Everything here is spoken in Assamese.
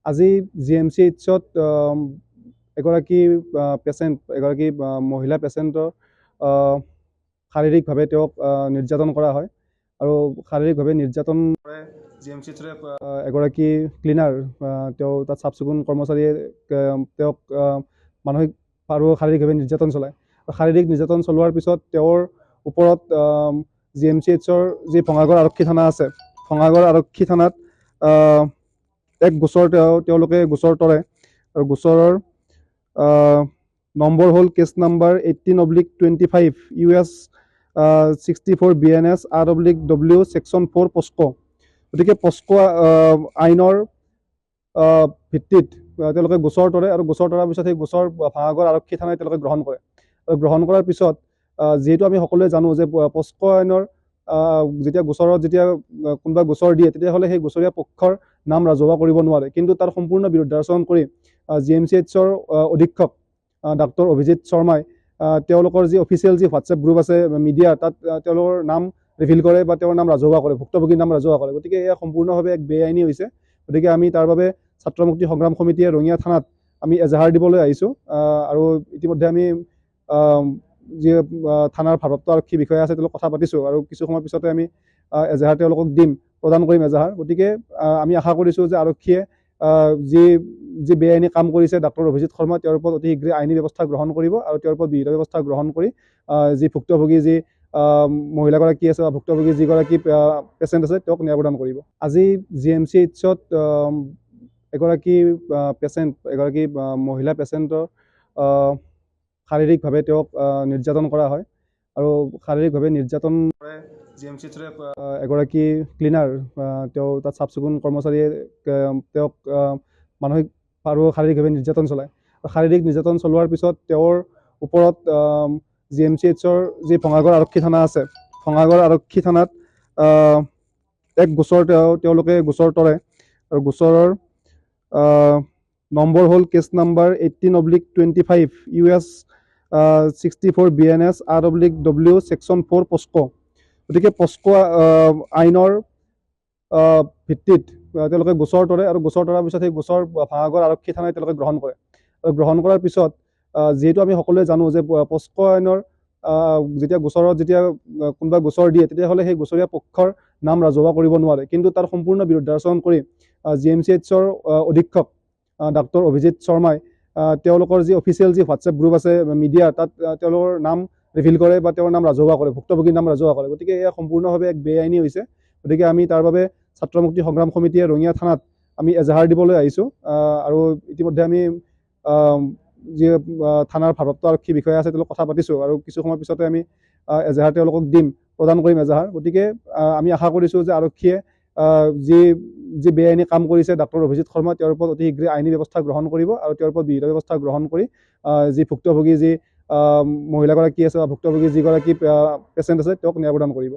আজি GMCHত এগৰাকী এগৰাকী মহিলা পেচেণ্টৰ শাৰীৰিকভাৱে তেওঁক নিৰ্যাতন কৰা হয় আৰু শাৰীৰিকভাৱে নিৰ্যাতন কৰে GMCHৰে এগৰাকী ক্লিনাৰ তেওঁ তাত চাফ চিকুণ কৰ্মচাৰীয়ে তেওঁক মানসিক আৰু শাৰীৰিকভাৱে নিৰ্যাতন চলায়। শাৰীৰিক নিৰ্যাতন চলোৱাৰ পিছত তেওঁৰ ওপৰত GMCHৰ যি ভঙাগড় আৰক্ষী থানা আছে, ভঙাগড় আৰক্ষী থানাত এক গোচৰ তেওঁলোকে গোচৰ তৰে আৰু গোচৰৰ নম্বৰ হ'ল case number 18/25 US 64 BNS RWW section 4 POCSO. গতিকে পস্কো আইনৰ ভিত্তিত তেওঁলোকে গোচৰ তৰে আৰু গোচৰ তৰাৰ পিছত সেই গোচৰ ভঙাগড় আৰক্ষী থানাই তেওঁলোকে গ্ৰহণ কৰে আৰু গ্ৰহণ কৰাৰ পিছত যিহেতু আমি সকলোৱে জানো যে পস্কো আইনৰ যেতিয়া কোনোবা গোচৰ দিয়ে তেতিয়াহ'লে সেই গোচৰীয়া পক্ষৰ নাম ৰাজহুৱা কৰিব নোৱাৰে, কিন্তু তাৰ সম্পূৰ্ণ বিৰুদ্ধাচৰণ কৰি GMCHৰ অধীক্ষক ডাক্তৰ অভিজিত শৰ্মাই তেওঁলোকৰ যি অফিচিয়েল যি হোৱাটছএপ গ্ৰুপ আছে মিডিয়া, তাত তেওঁলোকৰ নাম ৰিভিল কৰে বা তেওঁৰ নাম ৰাজহুৱা কৰে, ভুক্তভোগীৰ নাম ৰাজহুৱা কৰে। গতিকে এয়া সম্পূৰ্ণভাৱে এক বেআইনী হৈছে। গতিকে আমি তাৰ বাবে ছাত্ৰ মুক্তি সংগ্ৰাম সমিতিয়ে ৰঙিয়া থানাত আমি এজাহাৰ দিবলৈ আহিছোঁ আৰু ইতিমধ্যে আমি যি থানাৰ ভাৰপ্ৰাপ্ত আৰক্ষী বিষয়া আছে তেওঁলোকক কথা পাতিছোঁ আৰু কিছু সময় পিছতে আমি এজাহাৰ তেওঁলোকক প্ৰদান কৰিম এজাহাৰ। গতিকে আমি আশা কৰিছোঁ যে আৰক্ষীয়ে যি বেআইনী কাম কৰিছে ডাক্তৰ অভিজিত শৰ্মা, তেওঁৰ ওপৰত অতি শীঘ্ৰে আইনী ব্যৱস্থা গ্ৰহণ কৰিব আৰু তেওঁৰ ওপৰত বিহিত ব্যৱস্থা গ্ৰহণ কৰি যি ভুক্তভোগী যি মহিলাগৰাকী আছে বা ভুক্তভোগী যিগৰাকী পেচেণ্ট আছে তেওঁক ন্যায় প্ৰদান কৰিব। আজি GMCHত এগৰাকী মহিলা পেচেণ্টৰ শাৰীৰিকভাৱে তেওঁক নিৰ্যাতন কৰা হয় আৰু শাৰীৰিকভাৱে নিৰ্যাতন কৰে GMCHৰে এগৰাকী ক্লিনাৰ তেওঁ তাত চাফ চিকুণ কৰ্মচাৰীয়ে তেওঁক মানসিক আৰু শাৰীৰিকভাৱে নিৰ্যাতন চলায়। শাৰীৰিক নিৰ্যাতন চলোৱাৰ পিছত তেওঁৰ ওপৰত GMCHৰ যি ভঙাগড় আৰক্ষী থানা আছে, ভঙাগড় আৰক্ষী থানাত এক গোচৰ তেওঁলোকে গোচৰ তৰে আৰু গোচৰৰ নম্বৰ হ'ল case number 18/25 US 64 BNS RWW section 4 POCSO. গতিকে পস্কো আইনৰ ভিত্তিত তেওঁলোকে গোচৰ তৰে আৰু গোচৰ তৰাৰ পিছত সেই গোচৰ ভঙাগড় আৰক্ষী থানাই তেওঁলোকে গ্ৰহণ কৰে আৰু গ্ৰহণ কৰাৰ পিছত যিহেতু আমি সকলোৱে জানো যে পস্কো আইনৰ যেতিয়া কোনোবা গোচৰ দিয়ে তেতিয়াহ'লে সেই গোচৰীয়া পক্ষৰ নাম ৰাজহুৱা কৰিব নোৱাৰে, কিন্তু তাৰ সম্পূৰ্ণ বিৰুদ্ধাচৰণ কৰি GMCHৰ অধীক্ষক ডাক্তৰ অভিজিত শৰ্মাই তেওঁলোকৰ যি অফিচিয়েল যি হোৱাটছএপ গ্ৰুপ আছে মিডিয়া, তাত তেওঁলোকৰ নাম ৰিভিল কৰে বা তেওঁৰ নাম ৰাজহুৱা কৰে, ভুক্তভোগীৰ নাম ৰাজহুৱা কৰে। গতিকে এয়া সম্পূৰ্ণভাৱে এক বেআইনী হৈছে। গতিকে আমি তাৰ বাবে ছাত্ৰ মুক্তি সংগ্ৰাম সমিতিয়ে ৰঙিয়া থানাত আমি এজাহাৰ দিবলৈ আহিছোঁ আৰু ইতিমধ্যে আমি যি থানাৰ ভাৰপ্ৰাপ্ত আৰক্ষী বিষয়া আছে তেওঁলোকক কথা পাতিছোঁ আৰু কিছু সময় পিছতে আমি এজাহাৰ তেওঁলোকক প্ৰদান কৰিম এজাহাৰ। গতিকে আমি আশা কৰিছোঁ যে আৰক্ষীয়ে যি বেআইনী কাম কৰিছে ডাক্তৰ অভিজিত শৰ্মা, তেওঁৰ ওপৰত অতি শীঘ্ৰে আইনী ব্যৱস্থা গ্ৰহণ কৰিব আৰু তেওঁৰ ওপৰত বিহিত ব্যৱস্থা গ্ৰহণ কৰি যি ভুক্তভোগী যি মহিলাগৰাকী আছে বা ভুক্তভোগী যিগৰাকী পেচেণ্ট আছে তেওঁক ন্যায় প্ৰদান কৰিব।